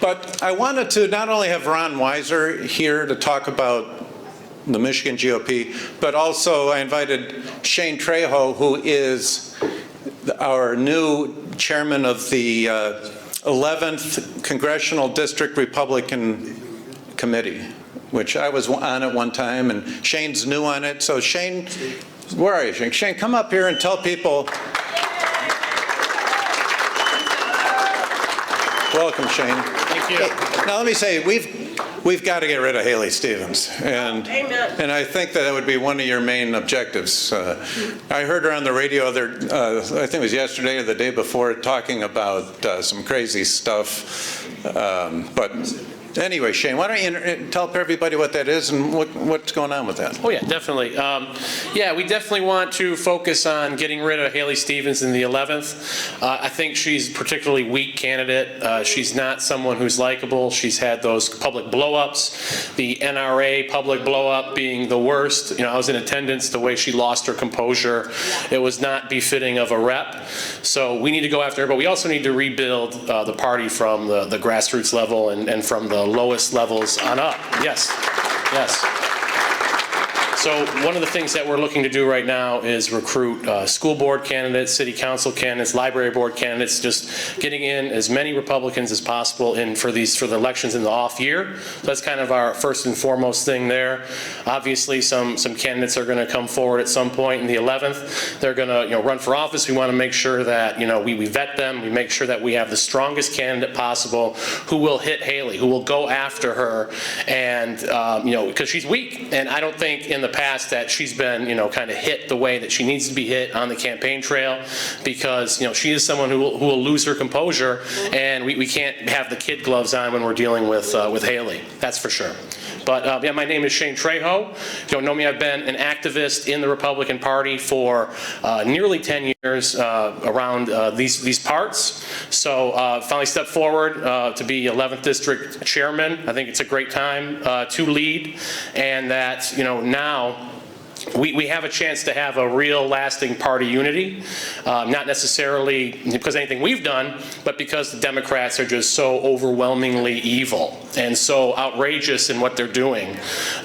But I wanted to not only have Ron Weiser here to talk about the Michigan GOP, but also I invited Shane Trejo, who is our new chairman of the 11th Congressional District Republican Committee, which I was on at one time, and Shane's new on it. So Shane, where are you, Shane? Shane, come up here and tell people. Welcome, Shane. Thank you. Hey, now let me say, we've got to get rid of Haley Stevens, and I think that would be one of your main objectives. I heard her on the radio I think it was yesterday or the day before, talking about some crazy stuff. But anyway, Shane, why don't you tell everybody what that is and what's going on with that? Oh yeah, definitely. Yeah, we definitely want to focus on getting rid of Haley Stevens in the 11th. I think she's a particularly weak candidate. She's not someone who's likable. She's had those public blow-ups, the NRA public blow-up being the worst. You know, I was in attendance, the way she lost her composure. It was not befitting of a rep. So we need to go after her, but we also need to rebuild the party from the grassroots level and from the lowest levels on up. Yes, yes. So one of the things that we're looking to do right now is recruit school board candidates, city council candidates, library board candidates, just getting in as many Republicans as possible in for the elections in the off year. So that's kind of our first and foremost thing there. Obviously, some candidates are going to come forward at some point in the 11th. They're going to run for office. We want to make sure that we vet them. We make sure that we have the strongest candidate possible who will hit Haley, who will go after her, and because she's weak, and I don't think in the past that she's been kind of hit the way that she needs to be hit on the campaign trail, because she is someone who will lose her composure, and we can't have the kid gloves on when we're dealing with Haley. That's for sure. But yeah, my name is Shane Trejo. If you don't know me, I've been an activist in the Republican Party for nearly 10 years around these parts. So finally stepped forward to be 11th District Chairman. I think it's a great time to lead, and that now we have a chance to have a real lasting party unity, not necessarily because of anything we've done, but because the Democrats are just so overwhelmingly evil and so outrageous in what they're doing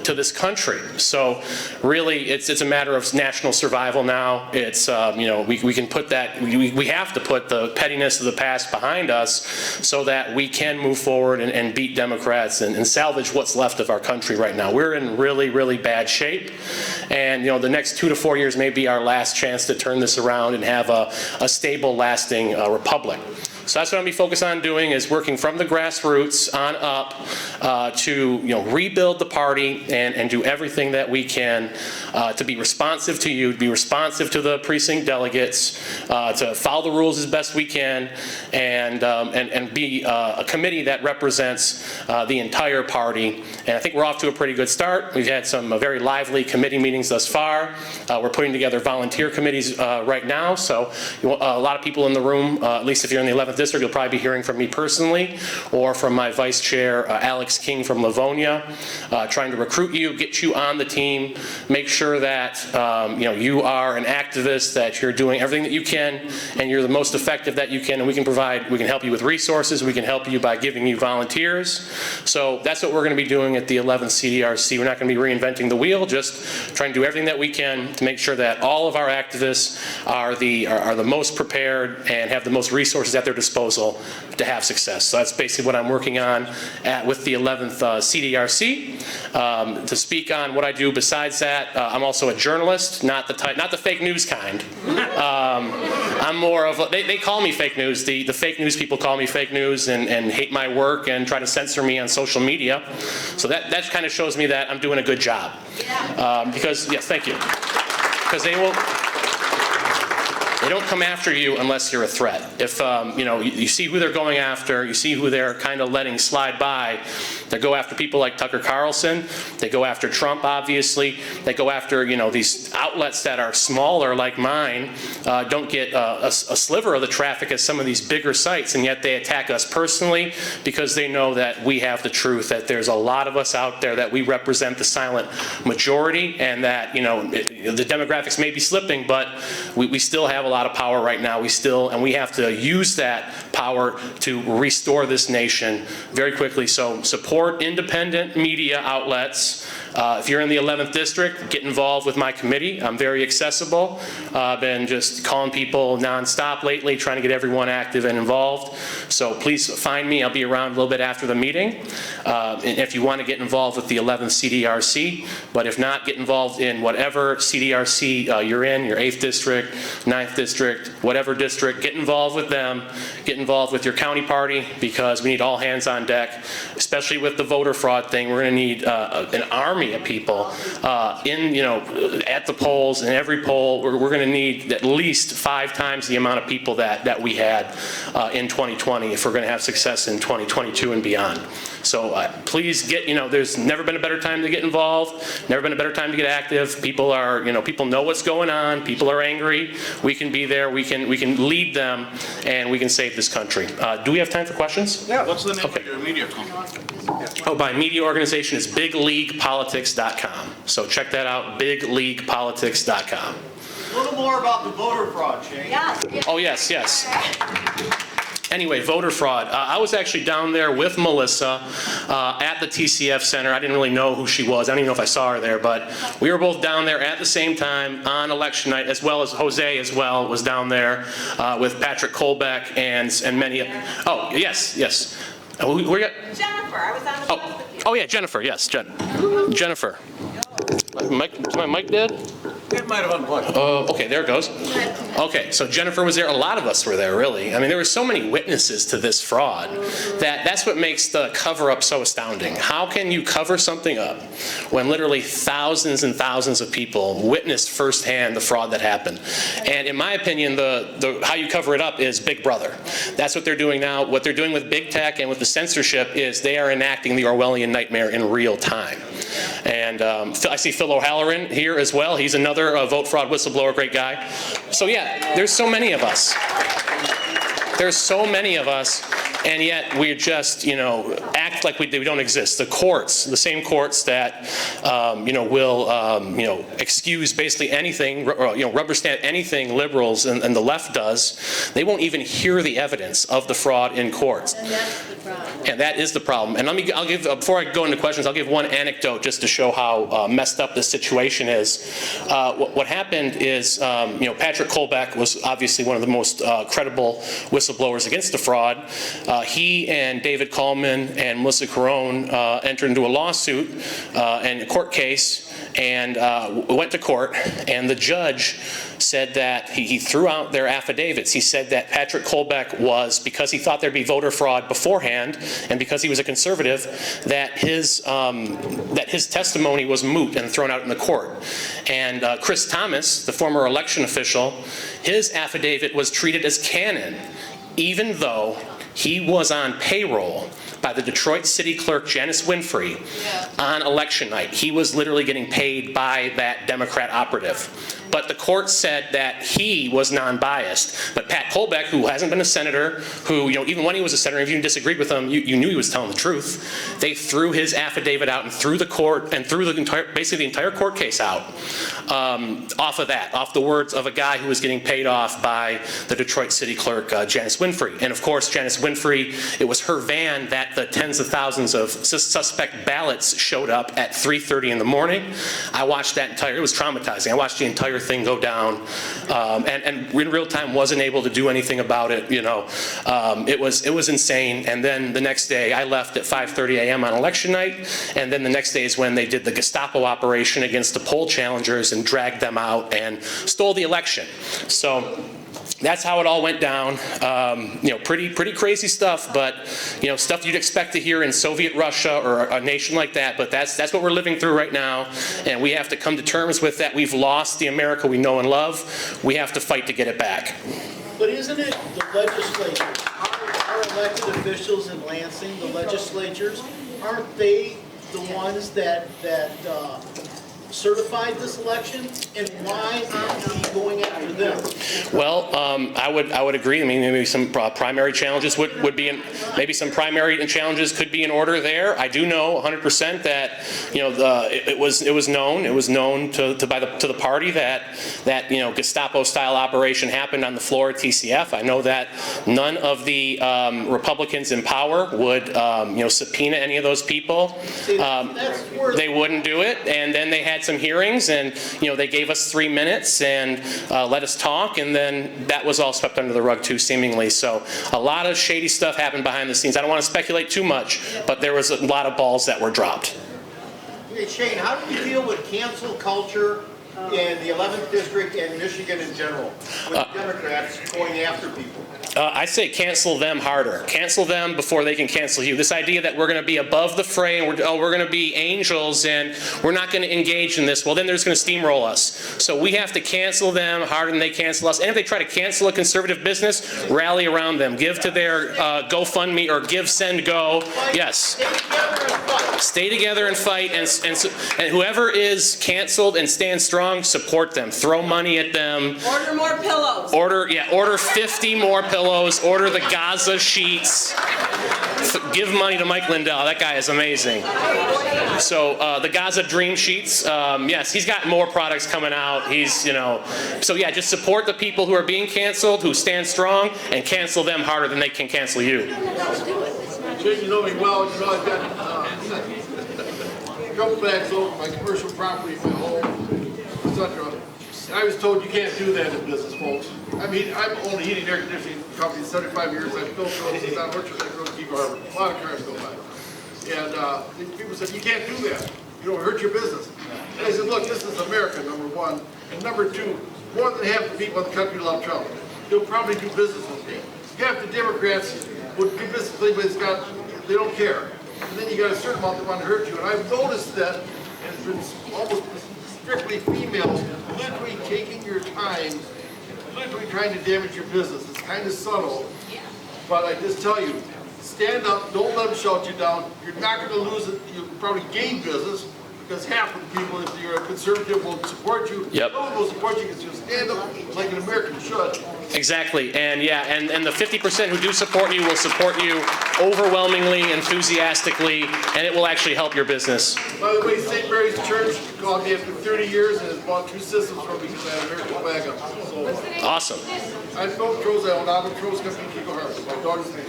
to this country. So really it's a matter of national survival now. It's we can put that, we have to put the pettiness of the past behind us so that we can move forward and beat Democrats and salvage what's left of our country right now. We're in really, really bad shape. And the next 2 to 4 years may be our last chance to turn this around and have a stable, lasting republic. So that's what I'm going to be focused on doing, is working from the grassroots on up to rebuild the party and do everything that we can to be responsive to you, to be responsive to the precinct delegates, to follow the rules as best we can, and be a committee that represents the entire party. And I think we're off to a pretty good start. We've had some very lively committee meetings thus far. We're putting together volunteer committees right now. So a lot of people in the room, at least if you're in the 11th District, you'll probably be hearing from me personally or from my vice chair, Alex King from Livonia, trying to recruit you, get you on the team, make sure that you are an activist, that you're doing everything that you can, and you're the most effective that you can, and we can help you with resources, we can help you by giving you volunteers. So that's what we're going to be doing at the 11th CDRC. We're not going to be reinventing the wheel, just trying to do everything that we can to make sure that all of our activists are the most prepared and have the most resources at their disposal to have success. So that's basically what I'm working on with the 11th CDRC. To speak on what I do besides that, I'm also a journalist, not the fake news kind. I'm more of they call me fake news. The fake news people call me fake news and hate my work and try to censor me on social media. So that kind of shows me that I'm doing a good job. Because yes, thank you. Because they don't come after you unless you're a threat. If you see who they're going after, you see who they're kind of letting slide by, They go after people like Tucker Carlson. They go after Trump, obviously. They go after, you know, these outlets that are smaller like mine, don't get a sliver of the traffic as some of these bigger sites, and yet they attack us personally because they know that we have the truth, that there's a lot of us out there, that we represent the silent majority, and that, you know, the demographics may be slipping, but we still have a lot of power right now. And we have to use that power to restore this nation very quickly. So support independent media outlets. If you're in the 11th District, get involved with my committee. I'm very accessible. I've been just calling people nonstop lately, trying to get everyone active and involved. So please find me. I'll be around a little bit after the meeting. And if you want to get involved with the 11th CDRC, but if not, get involved in whatever CDRC you're in, your 8th District, 9th District, whatever district, get involved with them. Get involved with your county party, because we need all hands on deck, especially with the voter fraud thing. We're going to need an army of people at the polls, in every poll. We're going to need at least 5 times the amount of people that we had in 2020 if we're going to have success in 2022 and beyond. So please get, there's never been a better time to get involved, never been a better time to get active. People are, people know what's going on, people are angry. We can be there, we can lead them, and we can save this country. Do we have time for questions? Yeah. What's the name of your media company? Oh, my media organization is bigleaguepolitics.com. So check that out, bigleaguepolitics.com. A little more about the voter fraud, Shane. Yes. Oh, yes. Anyway, voter fraud. I was actually down there with Melissa at the TCF Center. I didn't really know who she was. I don't even know if I saw her there, but we were both down there at the same time on election night, as well as Jose as well was down there with Patrick Colbeck and many. Oh, yes. Jennifer, I was on the bus with you. Oh yeah, Jennifer. Yes, Jennifer. Is my mic dead? It might have unplugged. Okay, there it goes. Okay, so Jennifer was there. A lot of us were there, really. I mean, there were so many witnesses to this fraud that's what makes the cover-up so astounding. How can you cover something up when literally thousands and thousands of people witnessed firsthand the fraud that happened? And in my opinion, the how you cover it up is Big Brother. That's what they're doing now. What they're doing with big tech and with the censorship is they are enacting the Orwellian nightmare in real time. And I see Phil O'Halloran here as well. He's another vote fraud whistleblower, great guy. So yeah, there's so many of us. And yet we just, act like we don't exist. The courts, the same courts that, will, excuse basically anything, rubber stamp anything liberals and the left does, they won't even hear the evidence of the fraud in courts. And that's the problem. And that is the problem. And I'll give, before I go into questions, I'll give one anecdote just to show how messed up this situation is. What happened is, Patrick Colbeck was obviously one of the most credible whistleblowers against the fraud. He and David Coleman and Melissa Carone entered into a lawsuit and a court case, and went to court, and the judge said that he threw out their affidavits. He said that Patrick Colbeck was, because he thought there'd be voter fraud beforehand, and because he was a conservative, that his testimony was moot and thrown out in the court. And Chris Thomas, the former election official, his affidavit was treated as canon, even though he was on payroll by the Detroit City Clerk, Janice Winfrey, on election night. He was literally getting paid by that Democrat operative. But the court said that he was non-biased. But Pat Colbeck, who hasn't been a senator, who, even when he was a senator, if you disagreed with him, you knew he was telling the truth. They threw his affidavit out and threw the court, and threw basically the entire court case out off the words of a guy who was getting paid off by the Detroit City Clerk, Janice Winfrey. And of course, Janice Winfrey, it was her van that the tens of thousands of suspect ballots showed up at 3:30 in the morning. I watched that it was traumatizing. I watched the entire thing go down, and in real time wasn't able to do anything about it. It was insane. And then the next day, I left at 5:30 a.m. on election night, and then the next day is when they did the Gestapo operation against the poll challengers and dragged them out and stole the election. So that's how it all went down. Pretty crazy stuff, but stuff you'd expect to hear in Soviet Russia or a nation like that. But that's what we're living through right now, and we have to come to terms with that. We've lost the America we know and love. We have to fight to get it back. But isn't it the legislature, our elected officials in Lansing, the legislatures, aren't they the ones that certified this election? And why aren't we going after them? Well, I would agree. I mean, maybe some primary challenges would be in, maybe some primary challenges could be in order there. I do know 100% that it was known to the party that Gestapo style operation happened on the floor at TCF. I know that none of the Republicans in power would subpoena any of those people. They wouldn't do it, and then they had some hearings, and they gave us 3 minutes and let us talk, and then that was all swept under the rug too, seemingly. So a lot of shady stuff happened behind the scenes. I don't want to speculate too much, but there was a lot of balls that were dropped. Hey, Shane, how do you deal with cancel culture in the 11th district and Michigan in general, with Democrats going after people? I say cancel them harder. Cancel them before they can cancel you. This idea that we're going to be above the fray and we're going to be angels and we're not going to engage in this, well, then they're just going to steamroll us. So we have to cancel them harder than they cancel us. And if they try to cancel a conservative business, rally around them. Give to their GoFundMe or Give, Send, Go. Yes. Stay together and fight. And whoever is canceled and stands strong, support them. Throw money at them. Order more pillows. Order 50 more pillows. Order the Gaza sheets. Give money to Mike Lindell. That guy is amazing. So the Gaza Dream Sheets. Yes, he's got more products coming out. So yeah, just support the people who are being canceled, who stand strong, and cancel them harder than they can cancel you. You know me well. I've got a couple bags over my commercial property, my home, etc. And I was told you can't do that in business, folks. I mean, I've owned a heating and air conditioning company 75 years. I've built buildings on Orchard, I grew Key Harbor. A lot of cars go by. And people said, you can't do that. You don't hurt your business. And I said, look, this is America, number one. And number two, more than half the people in the country love Trump. They'll probably do business with me. Half the Democrats would do business with anybody that's got, they don't care. And then you got a certain amount that want to hurt you. And I've noticed that, and it's been almost strictly females literally taking your time, literally trying to damage your business. It's kind of subtle, but I just tell you, stand up, don't let them shout you down. You're not going to lose it. You'll probably gain business because half of the people, if you're a conservative, will support you. Yep. No one will support you because you'll stand up like an American should. Exactly, and and the 50% who do support you will support you overwhelmingly, enthusiastically, and it will actually help your business. By the way, St. Mary's Church called me after 30 years and has bought 2 systems from me because I had American flag up. So Awesome. I built Tro's, I own Auto Tro's company in Key Harbor. My daughter's in the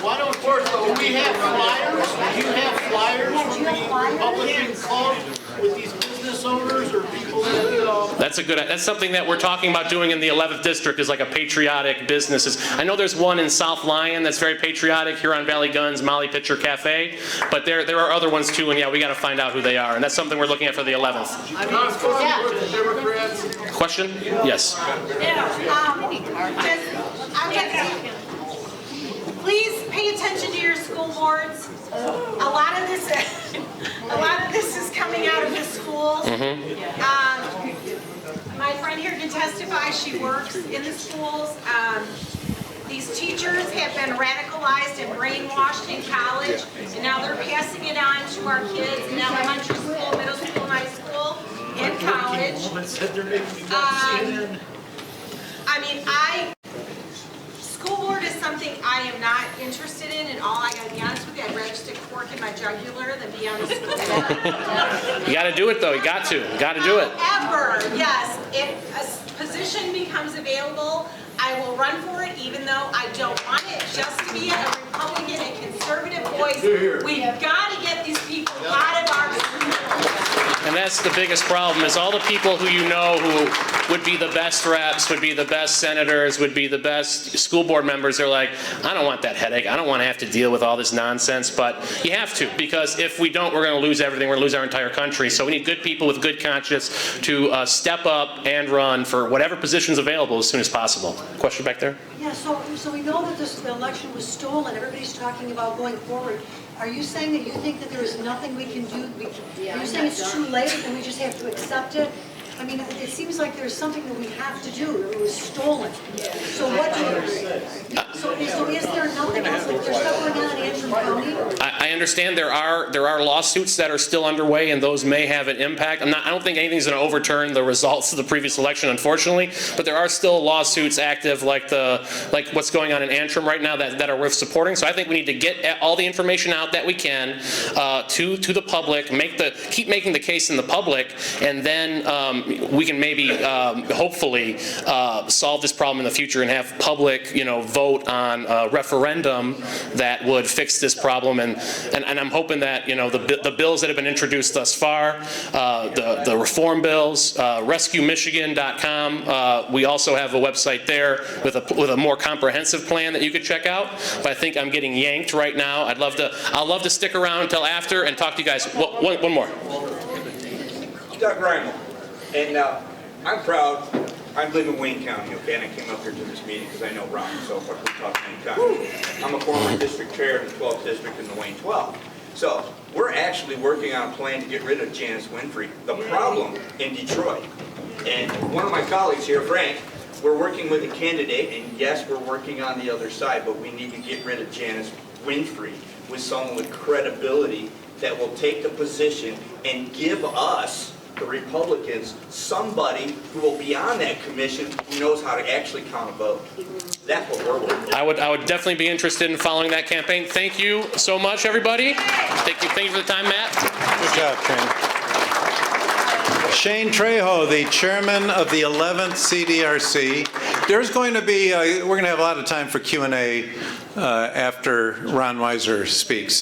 Why don't we have flyers? Do you have flyers from the Republican Club with these business owners or people that That's something that we're talking about doing in the 11th district, is like a patriotic businesses. I know there's one in South Lyon that's very patriotic, Huron Valley Guns, Molly Pitcher Cafe, but there are other ones too, and yeah, we got to find out who they are, and that's something we're looking at for the 11th. Question? Yes. Please pay attention to your school boards. A lot of this is coming out of the schools. My friend here can testify. She works in the schools. These teachers have been radicalized and brainwashed in college, and now they're passing it on to our kids in elementary school, middle school, high school, and college. School board is something I am not interested in, and all I gotta be honest with you, I'd rather stick a fork in my jugular than be on the school board. You got to do it though. You got to do it. However, yes, if a position becomes available, I will run for it, even though I don't want it just to be a Republican and conservative voice. We've got to get these people out of our schools. And that's the biggest problem, is all the people who you know who would be the best reps, would be the best senators, would be the best school board members. They're like, I don't want that headache. I don't want to have to deal with all this nonsense. But you have to, because if we don't, we're going to lose everything. We're going to lose our entire country. So we need good people with good conscience to step up and run for whatever position's available as soon as possible. Question back there? Yeah, so we know that the election was stolen. Everybody's talking about going forward. Are you saying that you think that there is nothing we can do? Are you saying it's too late and we just have to accept it? I mean, it seems like there's something that we have to do. It was stolen. So what do you, so is there nothing else? Like there's stuff going on in Antrim County? I understand there are lawsuits that are still underway, and those may have an impact. I don't think anything's going to overturn the results of the previous election, unfortunately, but there are still lawsuits active, like what's going on in Antrim right now, that are worth supporting. So I think we need to get all the information out that we can to the public, keep making the case in the public, and then we can maybe hopefully solve this problem in the future and have public, vote on a referendum that would fix this problem. And I'm hoping that, the bills that have been introduced thus far, the reform bills, rescuemichigan.com, we also have a website there with a more comprehensive plan that you could check out. But I think I'm getting yanked right now. I'd love to stick around until after and talk to you guys. One more. Doug Reimel, and I'm proud. I live in Wayne County, okay, and I came up here to this meeting because I know Ron and so forth. We talked many times. I'm a former district chair in the 12th district in the Wayne 12. So we're actually working on a plan to get rid of Janice Winfrey. The problem in Detroit, and one of my colleagues here, Frank, we're working with a candidate, and yes, we're working on the other side, but we need to get rid of Janice Winfrey with someone with credibility that will take the position and give us, the Republicans, somebody who will be on that commission who knows how to actually count a vote. That's what we're working on. I would definitely be interested in following that campaign. Thank you so much, everybody. Thank you for the time, Matt. Good job, Shane. Shane Trejo, the chairman of the 11th CDRC. There's going to be, we're going to have a lot of time for Q&A after Ron Weiser speaks.